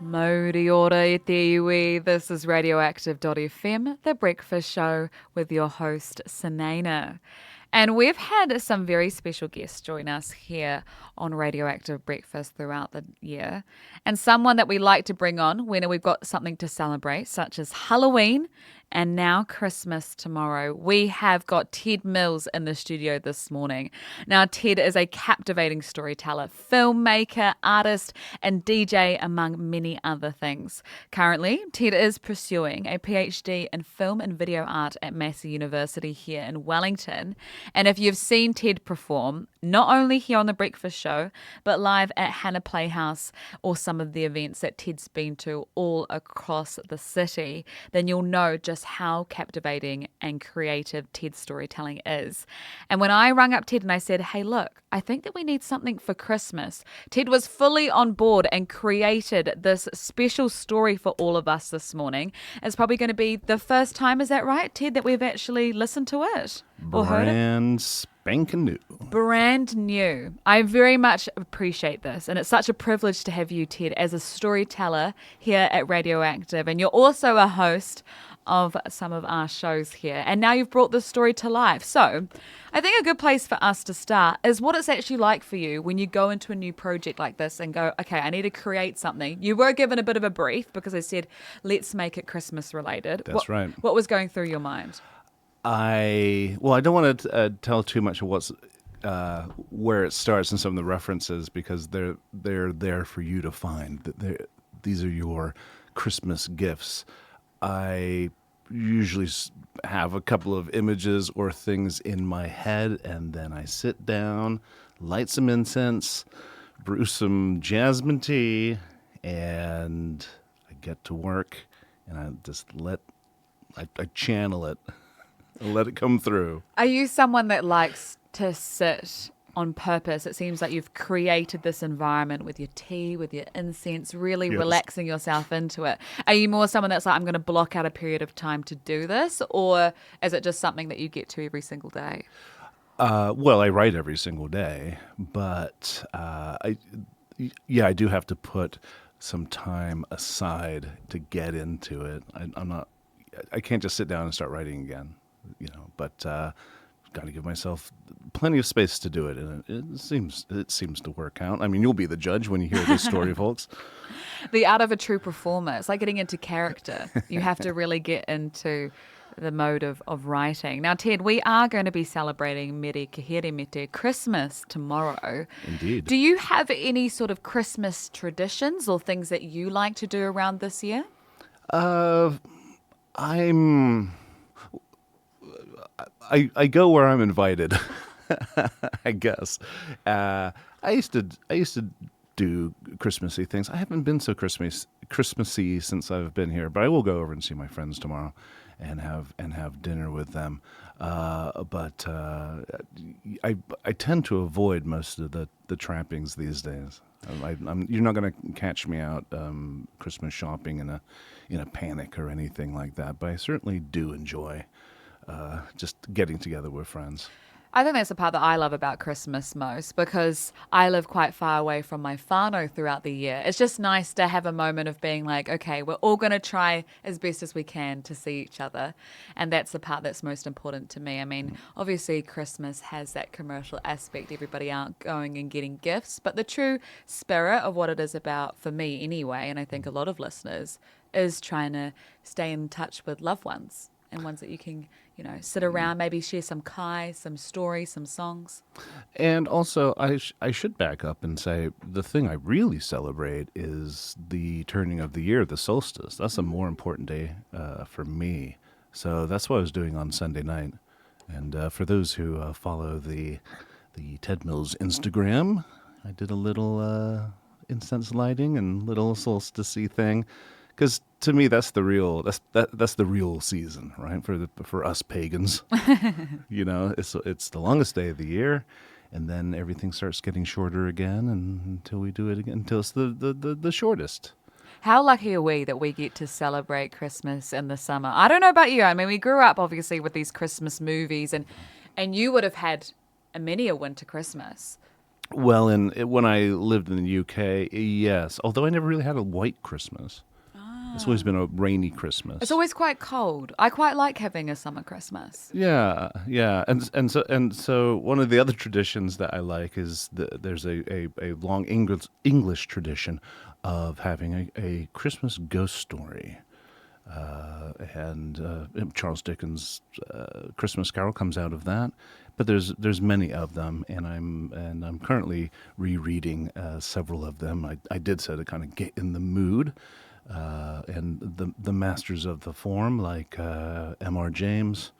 Mauri ora e te iwi. This is Radioactive.fm, the breakfast show with your host, Sunaina. And we've had some very special guests join us here on Radioactive Breakfast throughout the year. And someone that we like to bring on when we've got something to celebrate, such as Halloween and now Christmas tomorrow. We have got Ted Mills in the studio this morning. Now, Ted is a captivating storyteller, filmmaker, artist, and DJ, among many other things. Currently, Ted is pursuing a PhD in film and video art at Massey University here in Wellington. And if you've seen Ted perform, not only here on The Breakfast Show, but live at Hannah Playhouse or some of the events that Ted's been to all across the city, then you'll know just how captivating and creative Ted's storytelling is. And when I rang up Ted and I said, hey, look, I think that we need something for Christmas, Ted was fully on board and created this special story for all of us this morning. It's probably going to be the first time, is that right, Ted, that we've actually listened to it or heard it? Brand spanking new. Brand new. I very much appreciate this. And it's such a privilege to have you, Ted, as a storyteller here at Radioactive. And you're also a host of some of our shows here. And now you've brought this story to life. So I think a good place for us to start is what it's actually like for you when you go into a new project like this and go, okay, I need to create something. You were given a bit of a brief because I said, let's make it Christmas related. That's right. What was going through your mind? I don't want to tell too much of what's where it starts and some of the references because they're there for you to find. These are your Christmas gifts. I usually have a couple of images or things in my head, and then I sit down, light some incense, brew some jasmine tea, and I get to work, and I just I channel it. Let it come through. Are you someone that likes to sit on purpose? It seems like you've created this environment with your tea, with your incense, really Yes. relaxing yourself into it. Are you more someone that's like, I'm going to block out a period of time to do this? Or is it just something that you get to every single day? Well, I write every single day, but I do have to put some time aside to get into it. I can't just sit down and start writing again. But got to give myself plenty of space to do it, and it seems to work out. I mean, you'll be the judge when you hear this story, folks. The art of a true performer. It's like getting into character. You have to really get into the mode of writing. Now, Ted, we are going to be celebrating Mere Kehere Mete Christmas tomorrow. Indeed. Do you have any sort of Christmas traditions or things that you like to do around this year? I go where I'm invited, I guess. I used to do Christmassy things. I haven't been so Christmassy since I've been here, but I will go over and see my friends tomorrow and have dinner with them. But I tend to avoid most of the trappings these days. You're not going to catch me out Christmas shopping in a panic or anything like that. But I certainly do enjoy just getting together with friends. I think that's the part that I love about Christmas most because I live quite far away from my whānau throughout the year. It's just nice to have a moment of being like, okay, we're all going to try as best as we can to see each other. And that's the part that's most important to me. I mean, obviously Christmas has that commercial aspect, everybody out going and getting gifts, but the true spirit of what it is about, for me anyway, and I think a lot of listeners, is trying to stay in touch with loved ones. And ones that you can, sit around, maybe share some kai, some stories, some songs. And also, I should back up and say the thing I really celebrate is the turning of the year, the solstice. That's a more important day for me. So that's what I was doing on Sunday night. And for those who follow the Ted Mills Instagram, I did a little incense lighting and little solstice-y thing. Because to me, that's the real season, right? For us pagans, it's the longest day of the year, and then everything starts getting shorter again, and until we do it again, until it's the shortest. How lucky are we that we get to celebrate Christmas in the summer? I don't know about you. I mean, we grew up obviously with these Christmas movies, and you would have had many a winter Christmas. Well, when I lived in the UK, yes. Although I never really had a white Christmas. It's always been a rainy It's Christmas. always quite cold. I quite like having a summer Christmas. Yeah, yeah, and so one of the other traditions that I like is there's a long English tradition of having a Christmas ghost story, and Charles Dickens' Christmas Carol comes out of that. But there's many of them, and I'm currently rereading several of them. I did so to kind of get in the mood, and the masters of the form like M.R. James,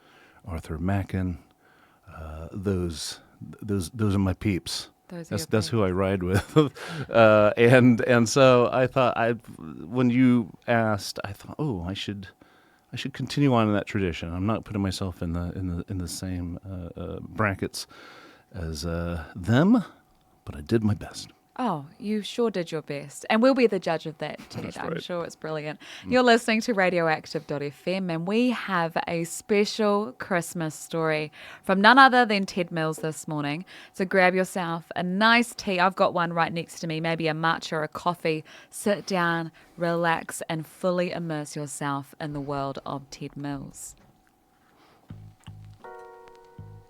Arthur Machen, those those are my peeps. Those are your That's who I peeps. ride with, and so I thought when you asked, I thought, oh, I should continue on in that tradition. I'm not putting myself in the same brackets as them, but I did my best. Oh, you sure did your best. And we'll be the judge of that, Ted. That's I'm right. sure it's brilliant. You're listening to Radioactive.fm, and we have a special Christmas story from none other than Ted Mills this morning. So grab yourself a nice tea. I've got one right next to me, maybe a matcha or a coffee. Sit down, relax, and fully immerse yourself in the world of Ted Mills.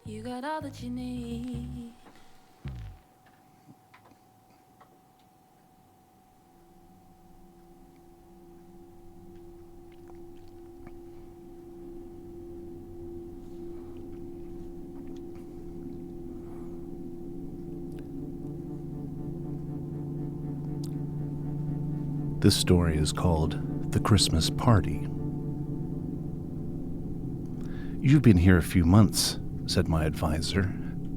You got all that you need. This story is called The Christmas Party. You've been here a few months, said my advisor.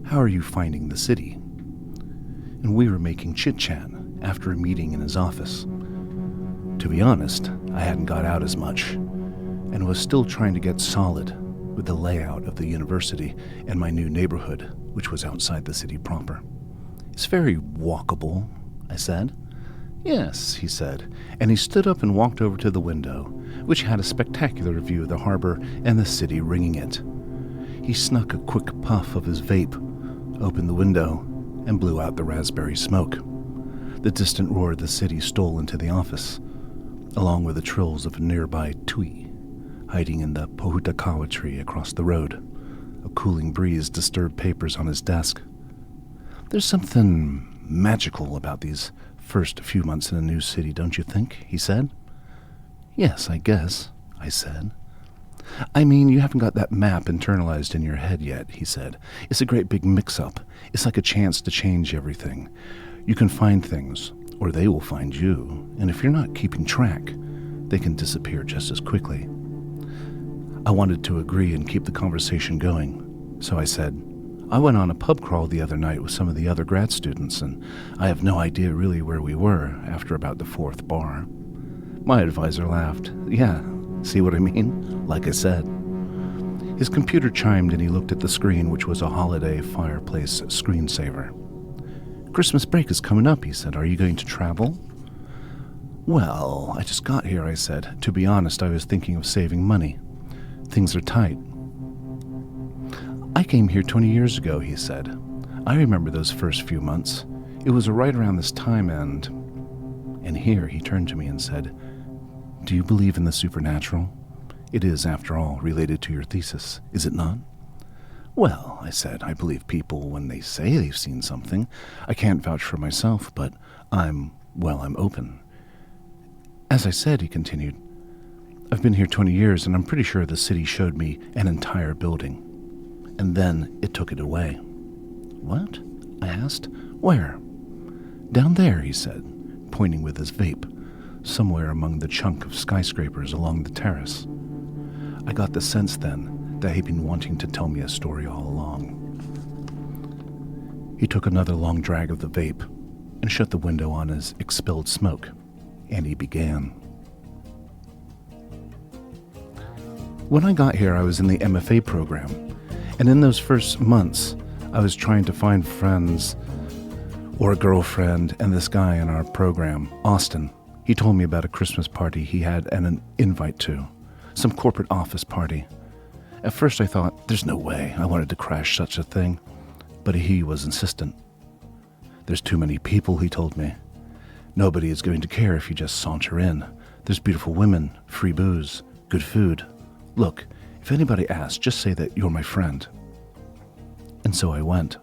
How are you finding the city? And we were making chit-chat after a meeting in his office. To be honest, I hadn't got out as much, and was still trying to get solid with the layout of the university and my new neighborhood, which was outside the city proper. It's very walkable, I said. Yes, he said, and he stood up and walked over to the window, which had a spectacular view of the harbor and the city ringing it. He snuck a quick puff of his vape, opened the window, and blew out the raspberry smoke. The distant roar of the city stole into the office, along with the trills of a nearby tui, hiding in the pohutakawa tree across the road. A cooling breeze disturbed papers on his desk. There's something magical about these first few months in a new city, don't you think? He said. Yes, I guess, I said. I mean, you haven't got that map internalized in your head yet, he said. It's a great big mix-up. It's like a chance to change everything. You can find things, or they will find you, and if you're not keeping track, they can disappear just as quickly. I wanted to agree and keep the conversation going, so I said, I went on a pub crawl the other night with some of the other grad students, and I have no idea really where we were after about the fourth bar. My advisor laughed. Yeah, see what I mean? Like I said. His computer chimed and he looked at the screen, which was a holiday fireplace screensaver. Christmas break is coming up, he said. Are you going to travel? Well, I just got here, I said. To be honest, I was thinking of saving money. Things are tight. I came here 20 years ago, he said. I remember those first few months. It was right around this time and here he turned to me and said, do you believe in the supernatural? It is, after all, related to your thesis, is it not? Well, I said, I believe people when they say they've seen something. I can't vouch for myself, but I'm open. As I said, he continued, I've been here 20 years and I'm pretty sure the city showed me an entire building. And then it took it away. What? I asked. Where? Down there, he said, pointing with his vape, somewhere among the chunk of skyscrapers along the terrace. I got the sense then that he'd been wanting to tell me a story all along. He took another long drag of the vape and shut the window on his expelled smoke, and he began. When I got here, I was in the MFA program. And in those first months, I was trying to find friends or a girlfriend, and this guy in our program, Austin, he told me about a Christmas party he had and an invite to, some corporate office party. At first I thought, there's no way I wanted to crash such a thing, but he was insistent. There's too many people, he told me. Nobody is going to care if you just saunter in. There's beautiful women, free booze, good food. Look, if anybody asks, just say that you're my friend. And so I went.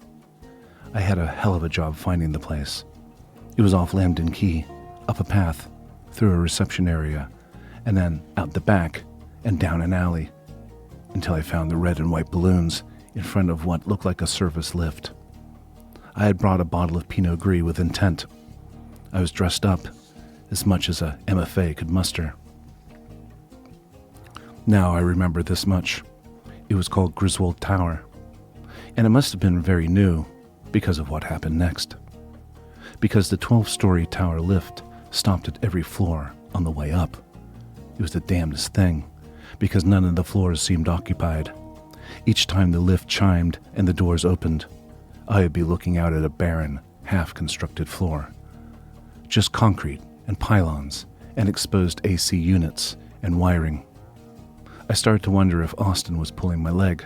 I had a hell of a job finding the place. It was off Lambden Quay, up a path, through a reception area, and then out the back and down an alley, until I found the red and white balloons in front of what looked like a service lift. I had brought a bottle of Pinot Gris with intent. I was dressed up, as much as a MFA could muster. Now I remember this much. It was called Griswold Tower, and it must have been very new because of what happened next. Because the 12-story tower lift stopped at every floor on the way up. It was the damnedest thing, because none of the floors seemed occupied. Each time the lift chimed and the doors opened, I would be looking out at a barren, half-constructed floor. Just concrete and pylons and exposed AC units and wiring. I started to wonder if Austin was pulling my leg.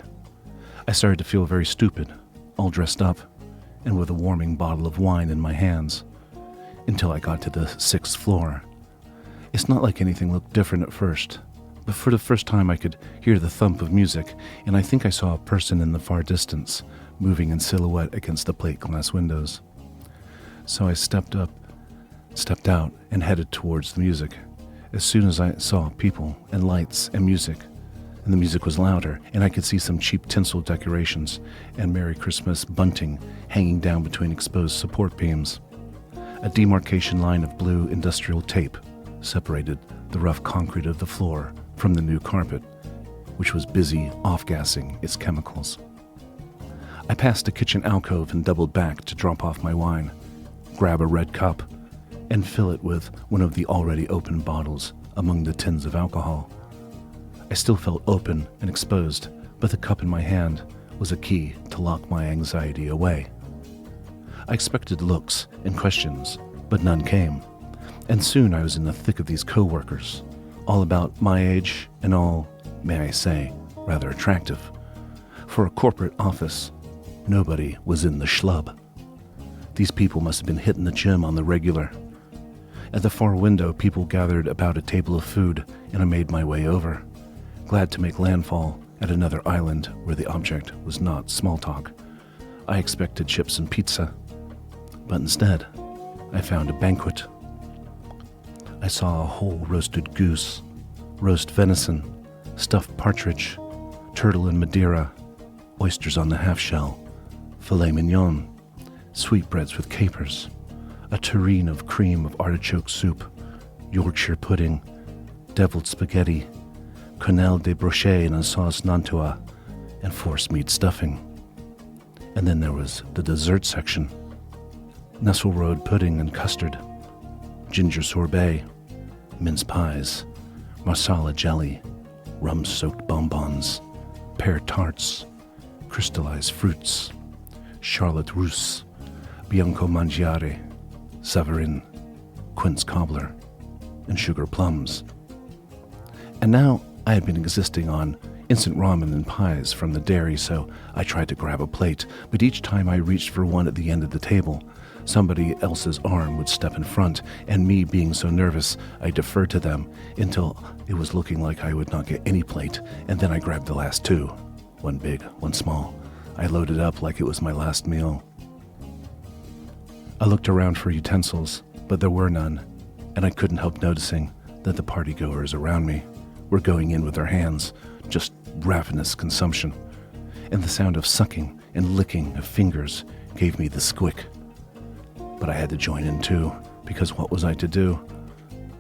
I started to feel very stupid, all dressed up, and with a warming bottle of wine in my hands, until I got to the 6th floor. It's not like anything looked different at first, but for the first time I could hear the thump of music, and I think I saw a person in the far distance, moving in silhouette against the plate glass windows. So I stepped out, and headed towards the music. As soon as I saw people and lights and music, and the music was louder, and I could see some cheap tinsel decorations and Merry Christmas bunting hanging down between exposed support beams. A demarcation line of blue industrial tape separated the rough concrete of the floor from the new carpet, which was busy off-gassing its chemicals. I passed a kitchen alcove and doubled back to drop off my wine, grab a red cup, and fill it with one of the already open bottles among the tins of alcohol. I still felt open and exposed, but the cup in my hand was a key to lock my anxiety away. I expected looks and questions, but none came, and soon I was in the thick of these co-workers, all about my age and all, may I say, rather attractive. For a corporate office, nobody was in the schlub. These people must have been hitting the gym on the regular. At the far window, people gathered about a table of food, and I made my way over, glad to make landfall at another island where the object was not small talk. I expected chips and pizza, but instead, I found a banquet. I saw a whole roasted goose, roast venison, stuffed partridge, turtle and Madeira, oysters on the half-shell, filet mignon, sweetbreads with capers, a tureen of cream of artichoke soup, Yorkshire pudding, deviled spaghetti, quenelle de brochet in a sauce nantua, and force meat stuffing. And then there was the dessert section. Nestle road pudding and custard, ginger sorbet, mince pies, marsala jelly, rum-soaked bonbons, pear tarts, crystallized fruits, charlotte russe, bianco mangiare, savarin, quince cobbler, and sugar plums. And now I had been existing on instant ramen and pies from the dairy, so I tried to grab a plate, but each time I reached for one at the end of the table, somebody else's arm would step in front, and me being so nervous, I deferred to them until it was looking like I would not get any plate, and then I grabbed the last two, one big, one small. I loaded up like it was my last meal. I looked around for utensils, but there were none, and I couldn't help noticing that the partygoers around me were going in with their hands, just ravenous consumption, and the sound of sucking and licking of fingers gave me the squick. But I had to join in too, because what was I to do?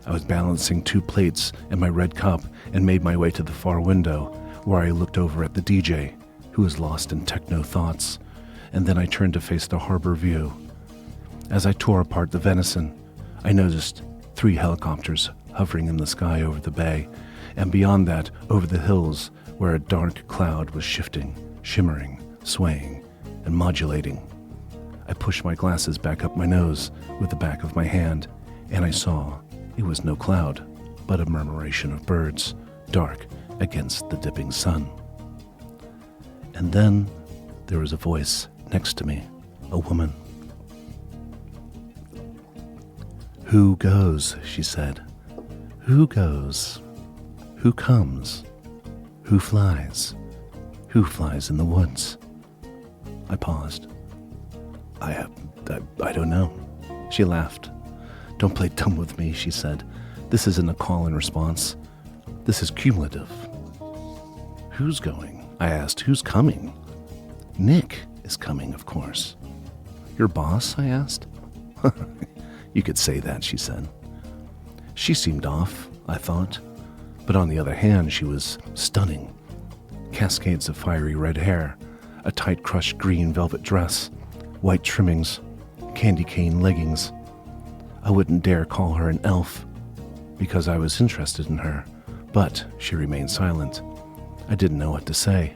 I was balancing 2 plates and my red cup and made my way to the far window, where I looked over at the DJ, who was lost in techno thoughts, and then I turned to face the harbor view. As I tore apart the venison, I noticed 3 helicopters hovering in the sky over the bay, and beyond that, over the hills, where a dark cloud was shifting, shimmering, swaying, and modulating. I pushed my glasses back up my nose with the back of my hand, and I saw it was no cloud, but a murmuration of birds, dark against the dipping sun. And then there was a voice next to me, a woman. "Who goes?" she said. "Who goes? Who comes? Who flies? Who flies in the woods?" I paused. I don't know. She laughed. "Don't play dumb with me," she said. "This isn't a call and response. This is cumulative." "Who's going?" I asked. "Who's coming?" "Nick is coming, of course." "Your boss?" I asked. "You could say that," she said. She seemed off, I thought. But on the other hand, she was stunning. Cascades of fiery red hair, a tight crushed green velvet dress, white trimmings, candy cane leggings. I wouldn't dare call her an elf, because I was interested in her, but she remained silent. I didn't know what to say,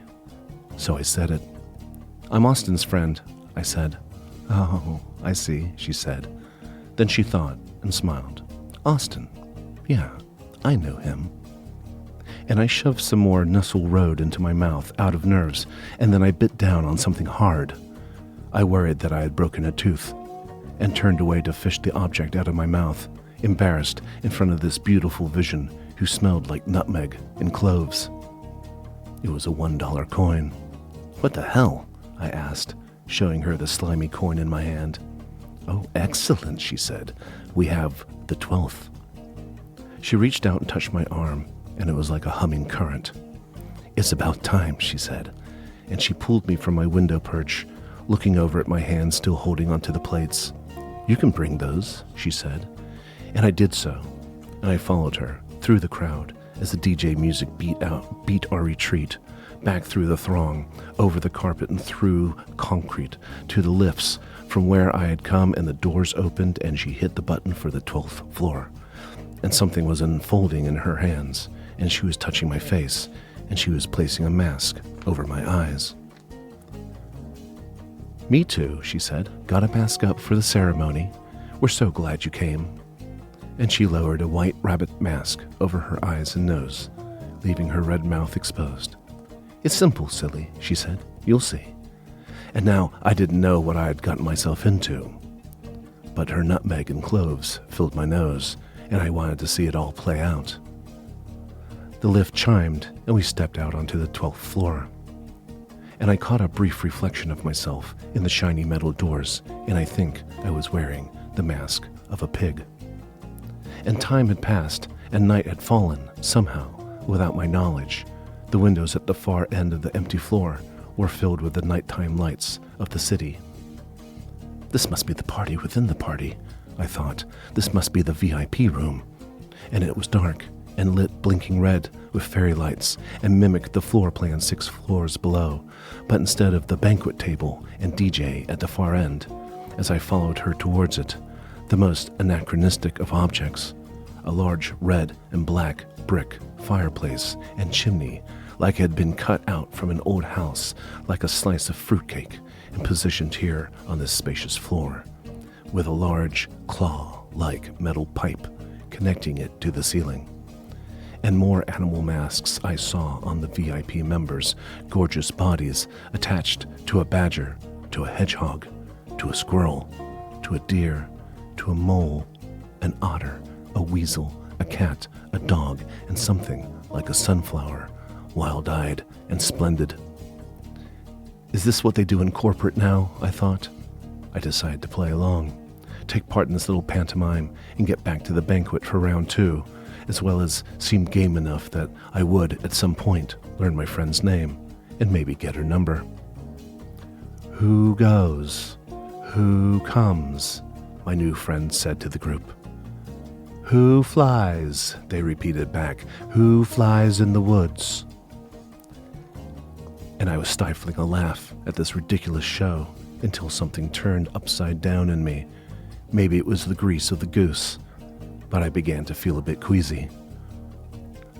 so I said it. "I'm Austin's friend," I said. "Oh, I see," she said. Then she thought and smiled. "Austin? Yeah, I know him." And I shoved some more Nussel Road into my mouth out of nerves, and then I bit down on something hard. I worried that I had broken a tooth, and turned away to fish the object out of my mouth, embarrassed in front of this beautiful vision who smelled like nutmeg and cloves. It was a $1 coin. "What the hell?" I asked, showing her the slimy coin in my hand. "Oh, excellent," she said. "We have the 12th. She reached out and touched my arm, and it was like a humming current. "It's about time," she said, and she pulled me from my window perch, looking over at my hand still holding onto the plates. "You can bring those," she said, and I did so, and I followed her through the crowd as the DJ music beat our retreat, back through the throng, over the carpet and through concrete to the lifts from where I had come, and the doors opened and she hit the button for the 12th floor. And something was unfolding in her hands, and she was touching my face, and she was placing a mask over my eyes. "Me too," she said. "Got a mask up for the ceremony. We're so glad you came." And she lowered a white rabbit mask over her eyes and nose, leaving her red mouth exposed. "It's simple, silly," she said. "You'll see." And now I didn't know what I had gotten myself into. But her nutmeg and cloves filled my nose, and I wanted to see it all play out. The lift chimed, and we stepped out onto the 12th floor. And I caught a brief reflection of myself in the shiny metal doors, and I think I was wearing the mask of a pig. And time had passed, and night had fallen, somehow, without my knowledge. The windows at the far end of the empty floor were filled with the nighttime lights of the city. This must be the party within the party, I thought. This must be the VIP room. And it was dark and lit blinking red with fairy lights and mimicked the floor plan 6 floors below. But instead of the banquet table and DJ at the far end, as I followed her towards it, the most anachronistic of objects, a large red and black brick fireplace and chimney, like it had been cut out from an old house, like a slice of fruitcake, and positioned here on this spacious floor, with a large claw-like metal pipe connecting it to the ceiling. And more animal masks I saw on the VIP members, gorgeous bodies attached to a badger, to a hedgehog, to a squirrel, to a deer, to a mole, an otter, a weasel, a cat, a dog, and something like a sunflower, wild-eyed and splendid. Is this what they do in corporate now? I thought. I decided to play along, take part in this little pantomime, and get back to the banquet for round 2, as well as seem game enough that I would, at some point, learn my friend's name and maybe get her number. "Who goes? Who comes?" my new friend said to the group. "Who flies?" they repeated back. "Who flies in the woods?" And I was stifling a laugh at this ridiculous show until something turned upside down in me. Maybe it was the grease of the goose, but I began to feel a bit queasy.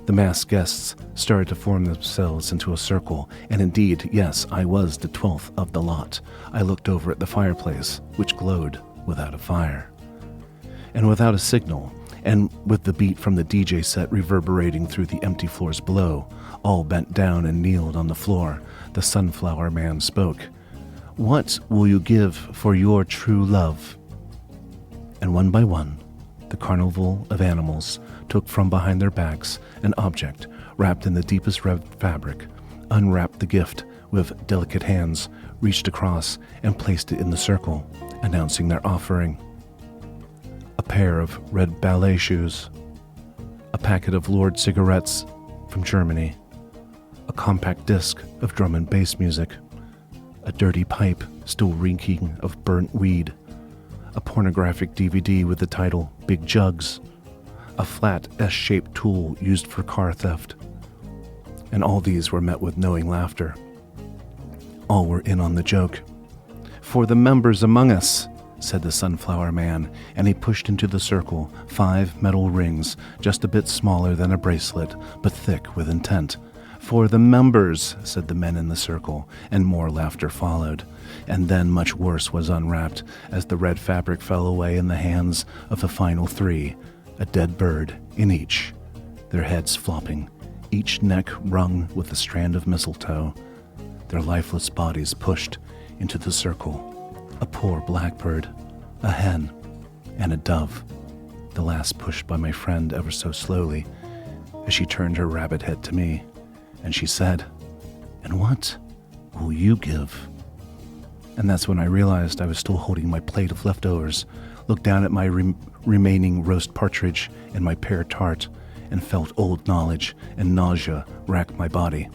The masked guests started to form themselves into a circle, and indeed, yes, I was the 12th of the lot. I looked over at the fireplace, which glowed without a fire, and without a signal, and with the beat from the DJ set reverberating through the empty floors below. All bent down and kneeled on the floor. The Sunflower Man spoke. "What will you give for your true love?" And one by one, The carnival of animals took from behind their backs an object wrapped in the deepest red fabric, unwrapped the gift with delicate hands, reached across and placed it in the circle, announcing their offering. A pair of red ballet shoes, a packet of Lord cigarettes from Germany, a compact disc of drum and bass music, a dirty pipe still reeking of burnt weed, a pornographic DVD with the title Big Jugs, a flat S-shaped tool used for car theft. And all these were met with knowing laughter. All were in on the joke. "For the members among us," said the Sunflower Man, and he pushed into the circle 5 metal rings, just a bit smaller than a bracelet, but thick with intent. "For the members," said the men in the circle, and more laughter followed. And then much worse was unwrapped, as the red fabric fell away in the hands of the final 3, a dead bird in each, their heads flopping, each neck wrung with a strand of mistletoe, their lifeless bodies pushed into the circle. A poor blackbird, a hen, and a dove, the last pushed by my friend ever so slowly, as she turned her rabbit head to me, and she said, "And what will you give?" And that's when I realized I was still holding my plate of leftovers, looked down at my remaining roast partridge and my pear tart, and felt old knowledge and nausea rack my body.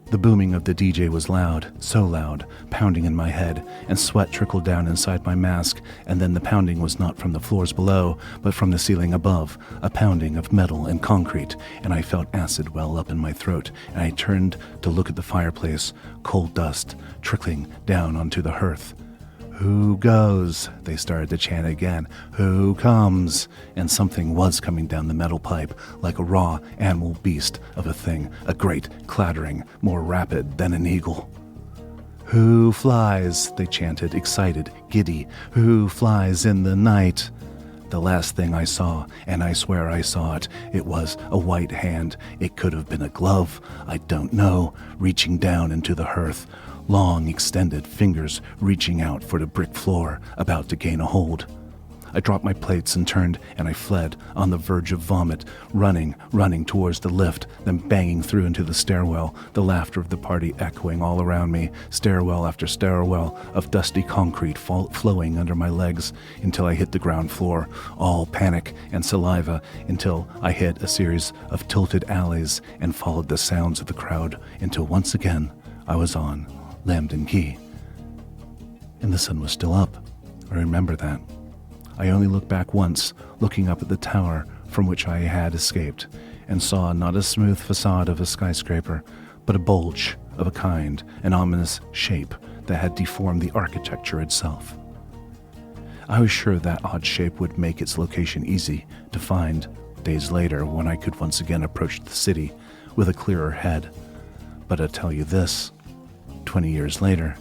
The booming of the DJ was loud, so loud, pounding in my head, and sweat trickled down inside my mask, and then the pounding was not from the floors below, but from the ceiling above, a pounding of metal and concrete, and I felt acid well up in my throat, and I turned to look at the fireplace, cold dust trickling down onto the hearth. "Who goes?" they started to chant again. "Who comes?" And something was coming down the metal pipe, like a raw animal beast of a thing, a great clattering, more rapid than an eagle. "Who flies?" they chanted, excited, giddy. "Who flies in the night?" The last thing I saw, and I swear I saw it, it was a white hand. It could have been a glove, I don't know, reaching down into the hearth. Long, extended fingers reaching out for the brick floor, about to gain a hold. I dropped my plates and turned, and I fled, on the verge of vomit, running towards the lift, then banging through into the stairwell, the laughter of the party echoing all around me, stairwell after stairwell of dusty concrete flowing under my legs until I hit the ground floor, all panic and saliva, until I hit a series of tilted alleys and followed the sounds of the crowd until once again I was on Lambden Quay. And the sun was still up. I remember that. I only looked back once, looking up at the tower from which I had escaped, and saw not a smooth facade of a skyscraper, but a bulge of a kind, an ominous shape that had deformed the architecture itself. I was sure that odd shape would make its location easy to find days later when I could once again approach the city with a clearer head. But I tell you this, 20 years later,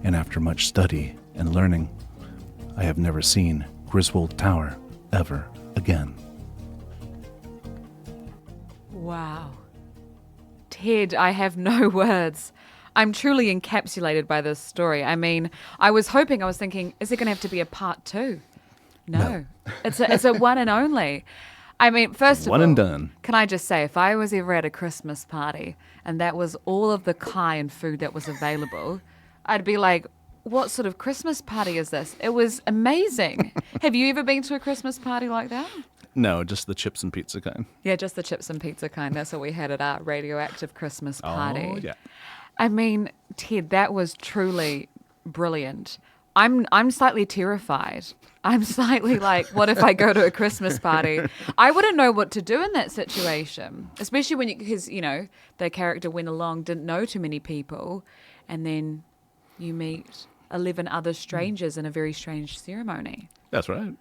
and after much study and learning, I have never seen Griswold Tower ever again. Wow. Ted, I have no words. I'm truly encapsulated by this story. I mean, I was thinking, is there going to have to be a part 2? No. It's a one and only. I mean, first of all, one and done. Can I just say, if I was ever at a Christmas party and that was all of the kind food that was available, I'd be like, what sort of Christmas party is this? It was amazing. Have you ever been to a Christmas party like that? No, just the chips and pizza kind. Yeah, just the chips and pizza kind. That's what we had at our radioactive Christmas party. Oh, yeah. I mean, Ted, that was truly brilliant. I'm slightly terrified. I'm slightly like, what if I go to a Christmas party? I wouldn't know what to do in that situation, especially because the character went along, didn't know too many people, and then you meet 11 other strangers in a very strange ceremony. That's right.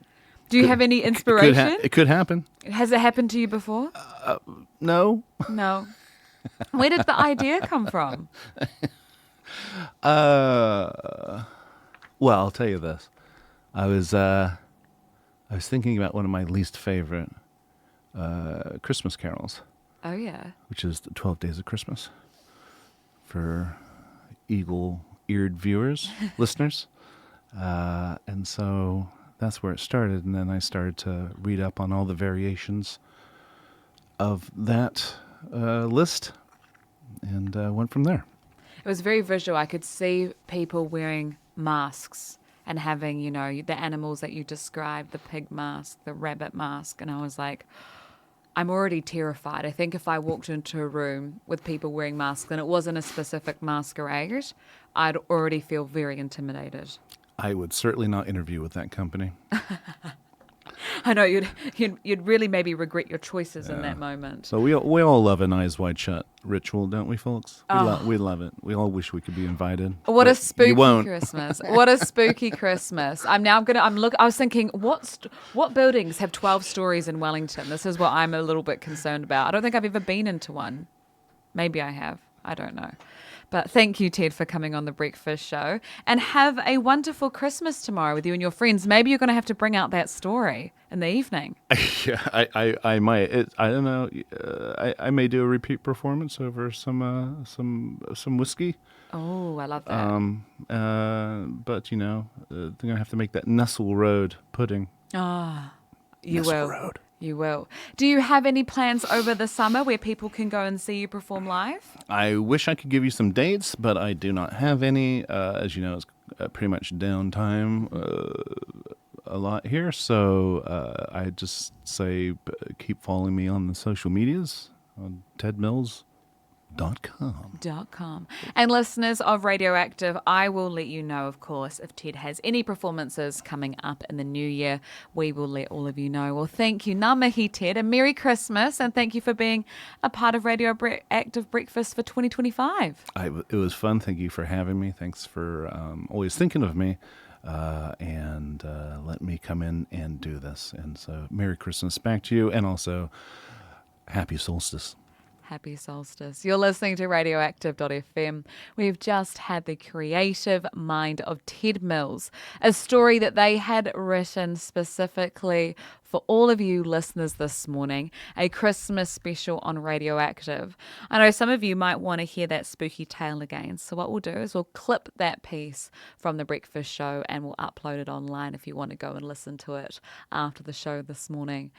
Do you have any inspiration? It could happen. Has it happened to you before? No. No. Where did the idea come from? Well, I'll tell you this. I was thinking about one of my least favorite Christmas carols. Oh, yeah. Which is the 12 Days of Christmas. For eagle-eared viewers, listeners. And so that's where it started. And then I started to read up on all the variations of that list and went from there. It was very visual. I could see people wearing masks and having, the animals that you described, the pig mask, the rabbit mask. And I was like, I'm already terrified. I think if I walked into a room with people wearing masks and it wasn't a specific masquerade, I'd already feel very intimidated. I would certainly not interview with that company. I know you'd really maybe regret your choices in that moment. So we all love an eyes wide shut ritual, don't we, folks? We love it. We all wish we could be invited. What a but spooky you won't. Christmas! What a spooky Christmas! I was thinking, what buildings have 12 stories in Wellington? This is what I'm a little bit concerned about. I don't think I've ever been into one. Maybe I have. I don't know. But thank you, Ted, for coming on The Breakfast Show. And have a wonderful Christmas tomorrow with you and your friends. Maybe you're going to have to bring out that story in the evening. Yeah, I might. I don't know. I may do a repeat performance over some whiskey. Oh, I love that. But they're gonna have to make that Nestle Road pudding. Ah, you Nestle will. Road. You will. Do you have any plans over the summer where people can go and see you perform live? I wish I could give you some dates, but I do not have any. As you know, it's pretty much downtime a lot here. So I just say keep following me on the social medias on tedmills.com. And listeners of Radioactive, I will let you know, of course, if Ted has any performances coming up in the new year. We will let all of you know. Well, thank you. Ngā mihi, Ted, and Merry Christmas, and thank you for being a part of Radioactive Breakfast for 2025. It was fun. Thank you for having me. Thanks for always thinking of me and let me come in and do this. And so Merry Christmas back to you, and also Happy Solstice. Happy solstice. You're listening to Radioactive.fm. We've just had the creative mind of Ted Mills, a story that they had written specifically for all of you listeners this morning, a Christmas special on Radioactive. I know some of you might want to hear that spooky tale again, so what we'll do is we'll clip that piece from The Breakfast Show and we'll upload it online if you want to go and listen to it after the show this morning.